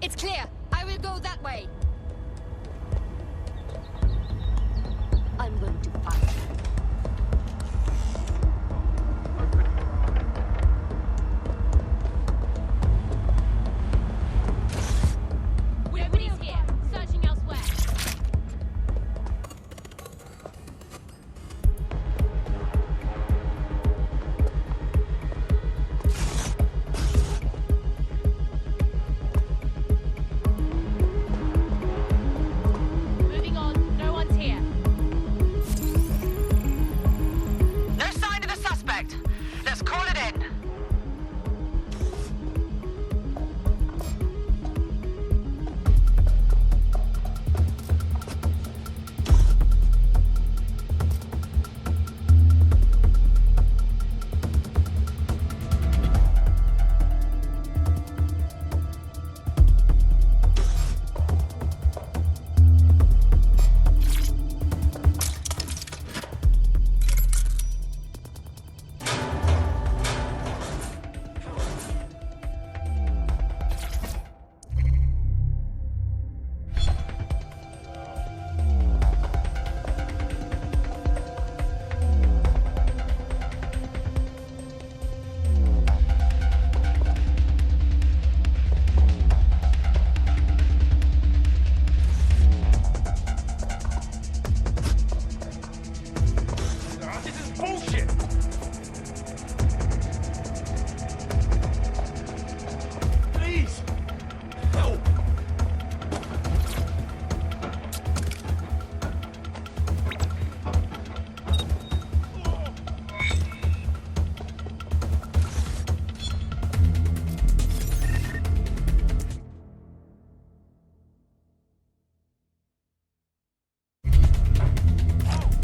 It's clear. I will go that way. I'm going to find you. Nobody's here. Searching elsewhere. Moving on. No one's here. No sign of the suspect. Let's call it in. This is bullshit! Please! Help!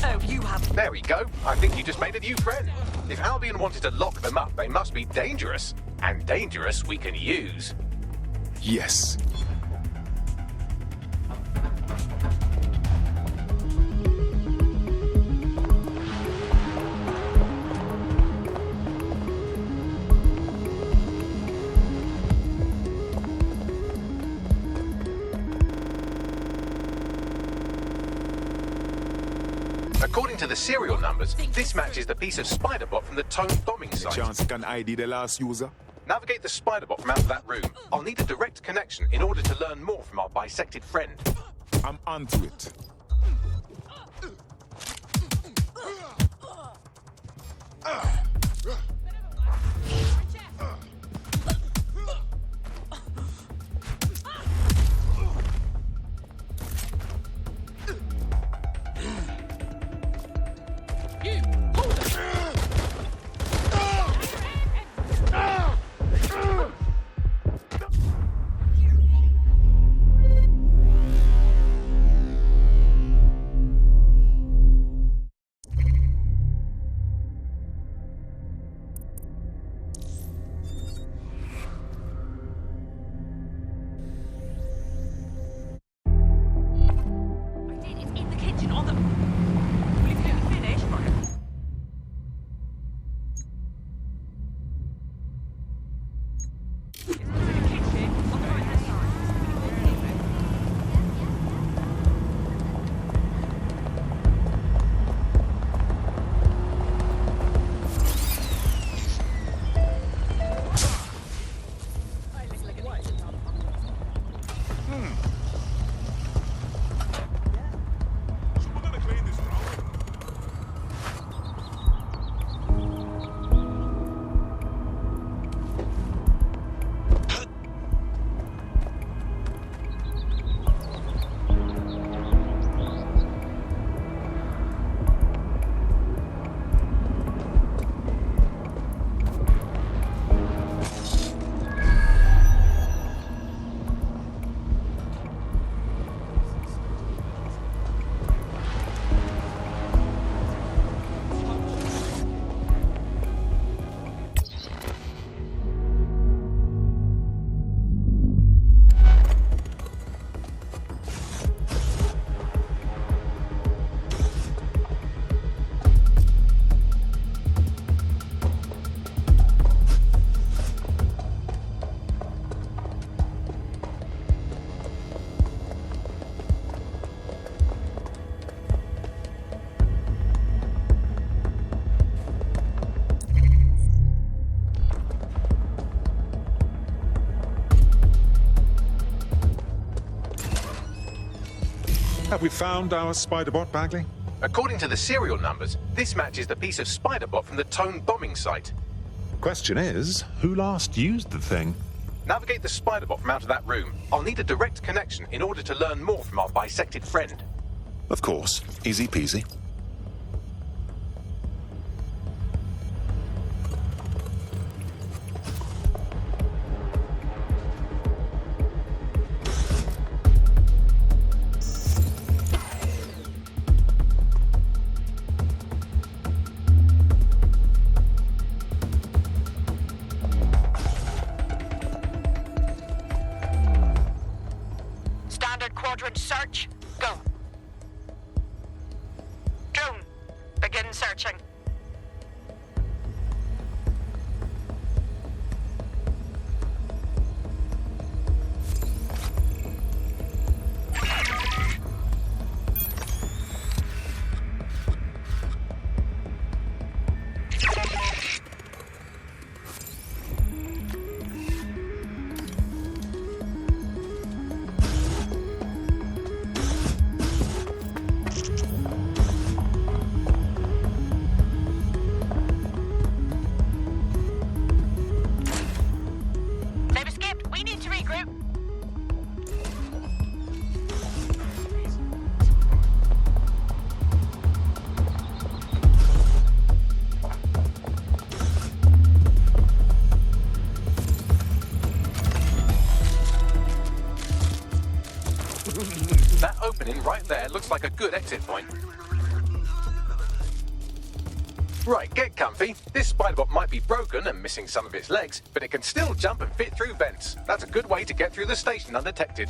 Oh, you have. There we go. I think you just made a new friend. If Albion wanted to lock them up, they must be dangerous. And dangerous we can use. Yes. According to the serial numbers, this matches the piece of spider bot from the Tone bombing The site. chance you can ID the last user? Navigate the spider bot from out of that room. I'll need a direct connection in order to learn more from our bisected friend. I'm onto it. It's in the kitchen on the. Will you let me finish? It's in the kitchen on the right-hand side. So we're gonna clean this now. Have we found our Spider-Bot, Bagley? According to the serial numbers, this matches the piece of Spider-Bot from the Tone bombing site. Question is, who last used the thing? Navigate the Spider-Bot from out of that room. I'll need a direct connection in order to learn more from our bisected friend. Of course. Easy peasy. Standard quadrant search. Go. Drone, begin searching. They've escaped. We need to regroup. That opening right there looks like a good exit point. Right, get comfy. This Spider-Bot might be broken and missing some of its legs, but it can still jump and fit through vents. That's a good way to get through the station undetected.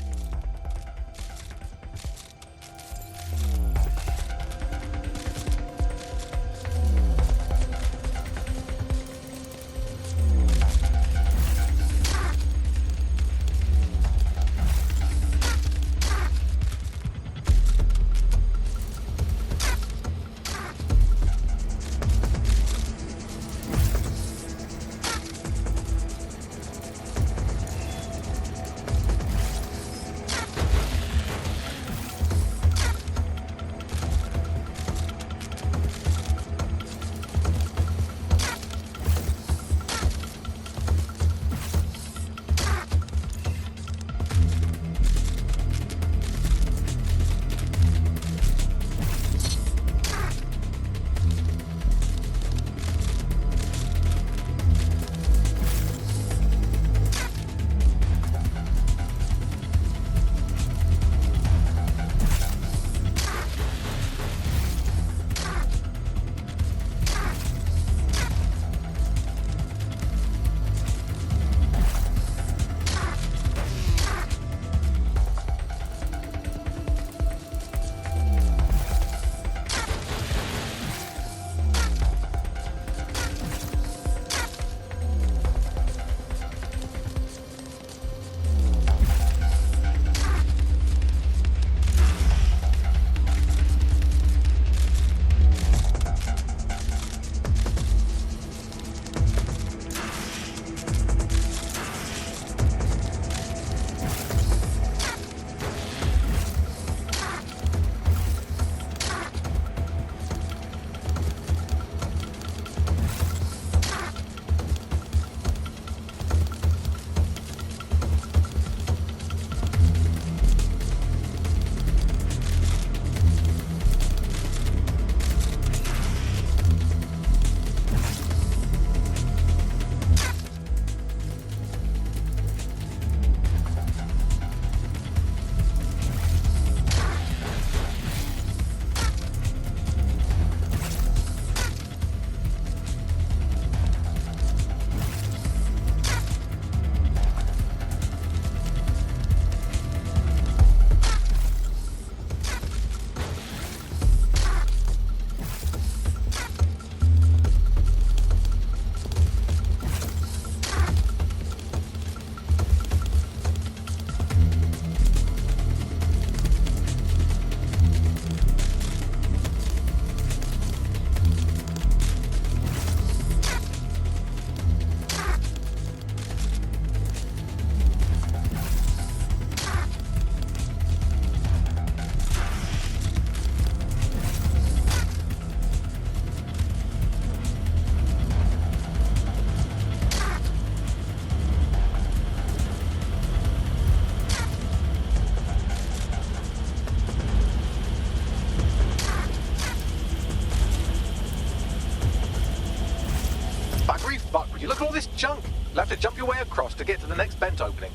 junk. You'll have to jump your way across to get to the next vent opening.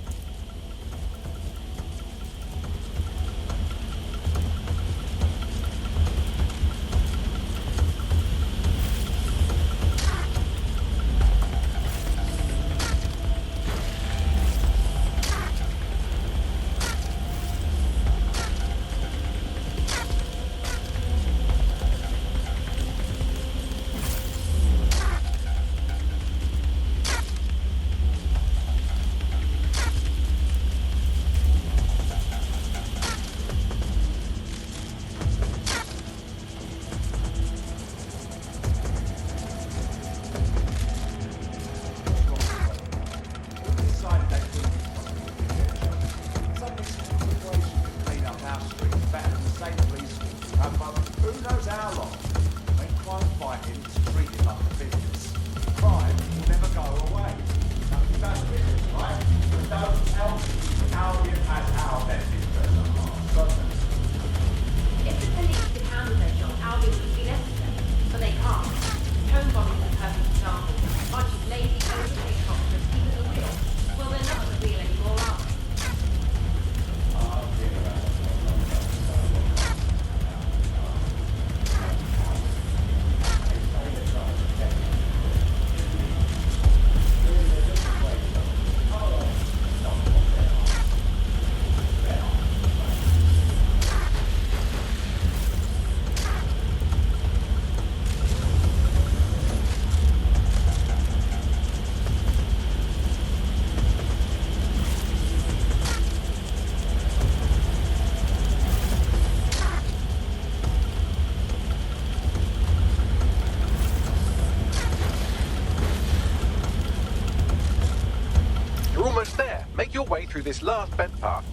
Make your way through this last vent path.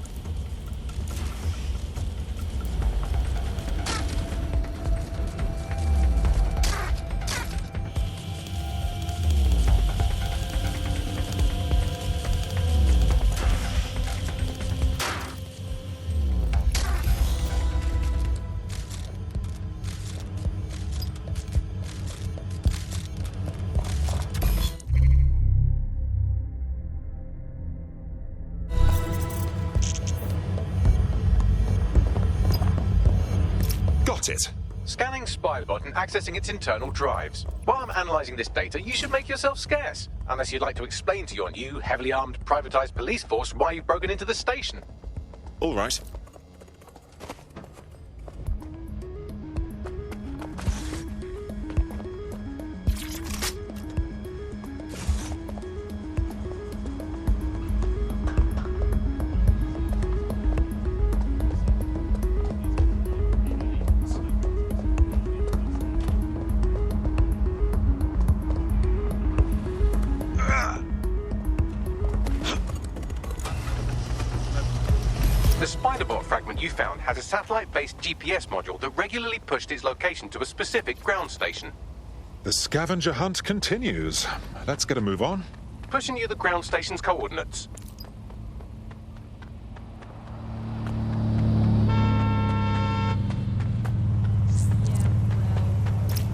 It. Scanning Spiderbot and accessing its internal drives. While I'm analysing this data, you should make yourself scarce. Unless you'd like to explain to your new, heavily armed, privatised police force why you've broken into the station. All right. You found has a satellite-based GPS module that regularly pushed its location to a specific ground station. The scavenger hunt continues. Let's get a move on. Pushing you the ground station's coordinates.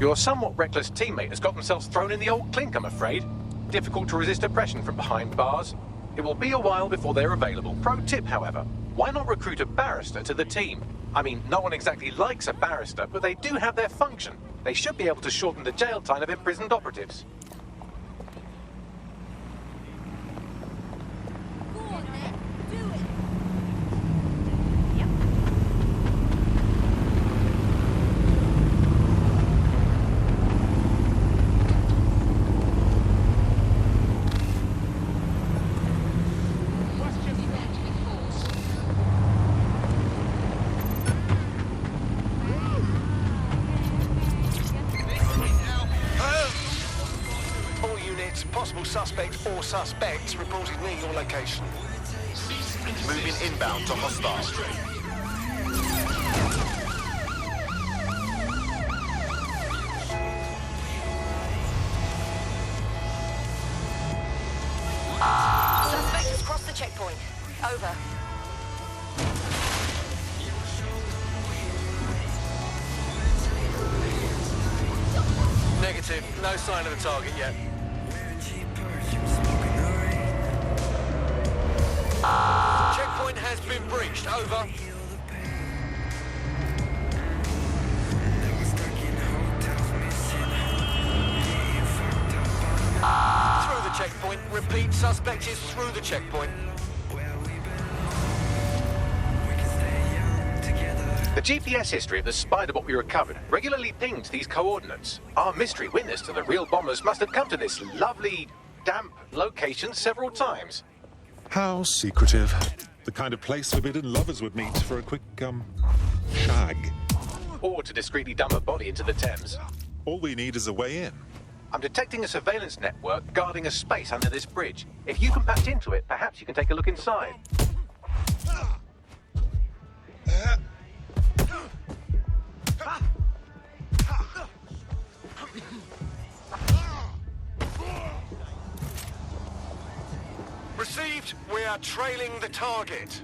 Your somewhat reckless teammate has got themselves thrown in the old clink, I'm afraid. Difficult to resist oppression from behind bars. It will be a while before they're available. Pro tip, however. Why not recruit a barrister to the team? I mean, no one exactly likes a barrister, but they do have their function. They should be able to shorten the jail time of imprisoned operatives. Go on then, do it. Suspect or suspects reported near your location. Moving inbound to hostile. Suspect has crossed the checkpoint. Over. Negative. No sign of the target yet. Checkpoint has been breached. Over. Through the checkpoint. Repeat, suspect is through the checkpoint. The GPS history of the spider bot we recovered regularly pinged these coordinates. Our mystery witness to the real bombers must have come to this lovely, damp location several times. How secretive. The kind of place forbidden lovers would meet for a quick, shag. Or to discreetly dump a body into the Thames. All we need is a way in. I'm detecting a surveillance network guarding a space under this bridge. If you can patch into it, perhaps you can take a look inside. Received. We are trailing the target.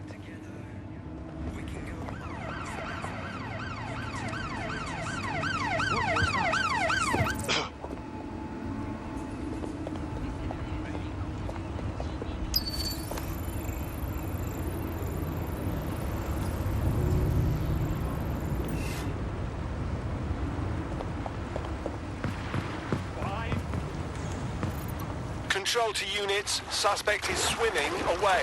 Control to units. Suspect is swimming away.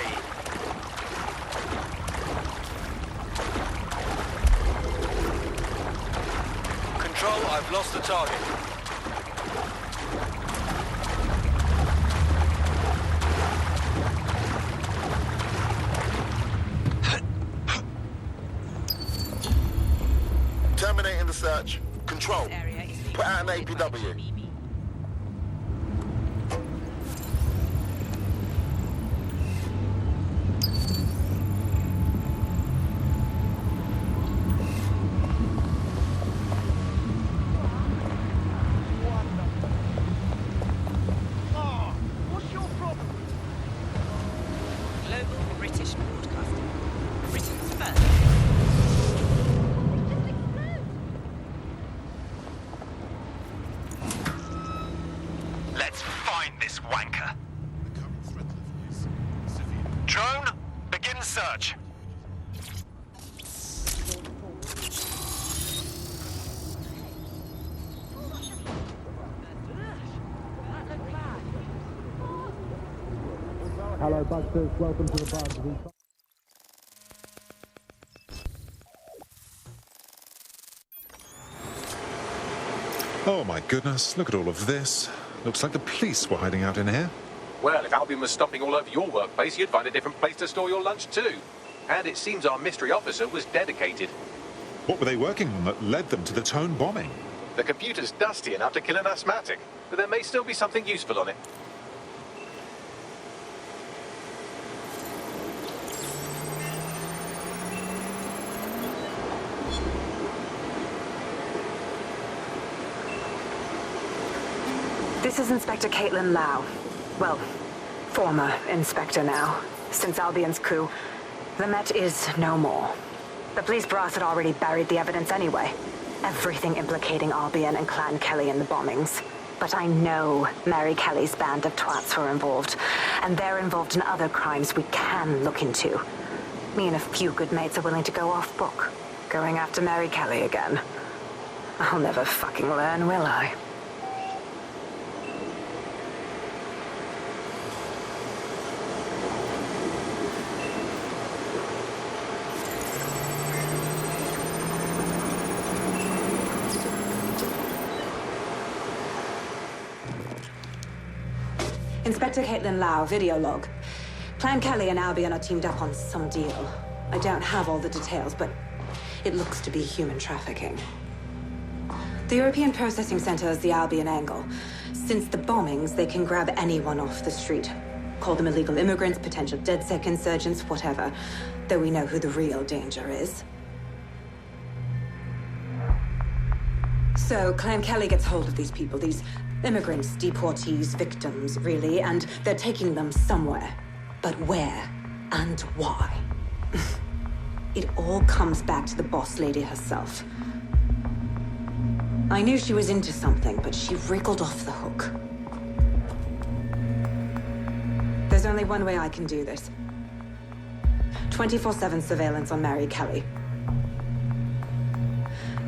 Control, I've lost the target. Terminating the search. Control. Put out an APW. Let's find this wanker. Drone, begin search. Hello, Busters. Welcome to the bar. Oh my goodness, look at all of this. Looks like the police were hiding out in here. Well, if Albion was stomping all over your workplace, you'd find a different place to store your lunch too. And it seems our mystery officer was dedicated. What were they working on that led them to the Tone bombing? The computer's dusty enough to kill an asthmatic, but there may still be something useful on it. This is Inspector Caitlin Lau. Well, former inspector now. Since Albion's coup, the Met is no more. The police brass had already buried the evidence anyway. Everything implicating Albion and Clan Kelly in the bombings. But I know Mary Kelly's band of twats were involved, and they're involved in other crimes we can look into. Me and a few good mates are willing to go off book, going after Mary Kelly again. I'll never fucking learn, will I? Inspector Caitlin Lau, video log. Clan Kelly and Albion are teamed up on some deal. I don't have all the details, but it looks to be human trafficking. The European Processing Center is the Albion angle. Since the bombings, they can grab anyone off the street. Call them illegal immigrants, potential DedSec insurgents, whatever. Though we know who the real danger is. So, Clan Kelly gets hold of these people, these immigrants, deportees, victims, really, and they're taking them somewhere. But where and why? It all comes back to the boss lady herself. I knew she was into something, but she wriggled off the hook. There's only one way I can do this. 24/7 surveillance on Mary Kelly.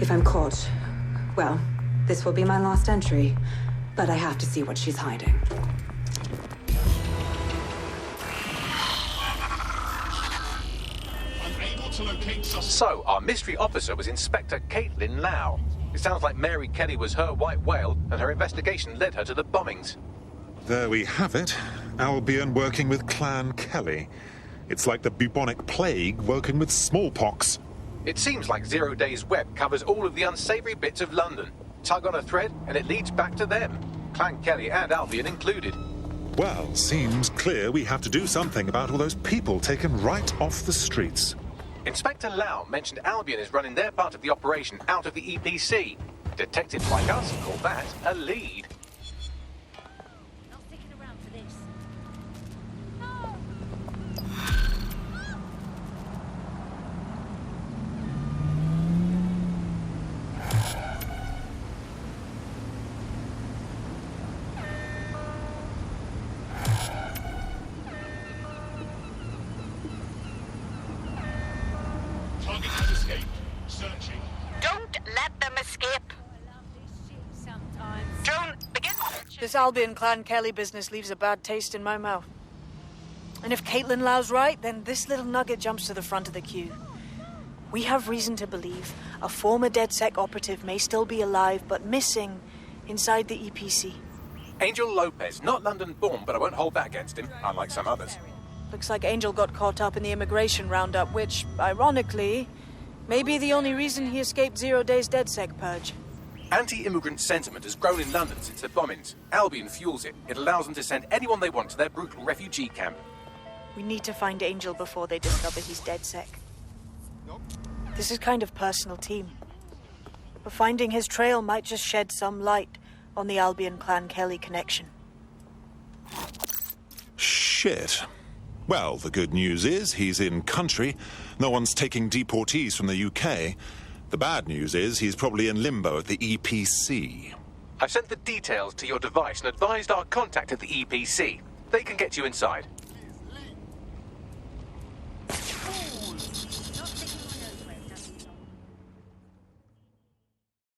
If I'm caught, well, this will be my last entry, but I have to see what she's hiding. So, our mystery officer was Inspector Caitlin Lau. It sounds like Mary Kelly was her white whale, and her investigation led her to the bombings. There we have it. Albion working with Clan Kelly. It's like the bubonic plague working with smallpox. It seems like Zero Days Web covers all of the unsavory bits of London. Tug on a thread, and it leads back to them. Clan Kelly and Albion included. Well, seems clear we have to do something about all those people taken right off the streets. Inspector Lau mentioned Albion is running their part of the operation out of the EPC. Detectives like us call that a lead. Not sticking around for this. Target has escaped. Searching. Don't let them escape. I love this shit sometimes. Drone, begin. This Albion Clan Kelly business leaves a bad taste in my mouth. And if Caitlin Lau's right, then this little nugget jumps to the front of the queue. We have reason to believe a former DedSec operative may still be alive, but missing inside the EPC. Angel Lopez, not London-born, but I won't hold that against him, unlike some others. Looks like Angel got caught up in the immigration roundup, which, ironically, may be the only reason he escaped 0 Days DedSec purge. Anti-immigrant sentiment has grown in London since the bombings. Albion fuels it. It allows them to send anyone they want to their brutal refugee camp. We need to find Angel before they discover he's DedSec. This is kind of personal team. But finding his trail might just shed some light on the Albion Clan Kelly connection. Shit. Well, the good news is he's in country. No one's taking deportees from the UK. The bad news is he's probably in limbo at the EPC. I've sent the details to your device and advised our contact at the EPC. They can get you inside.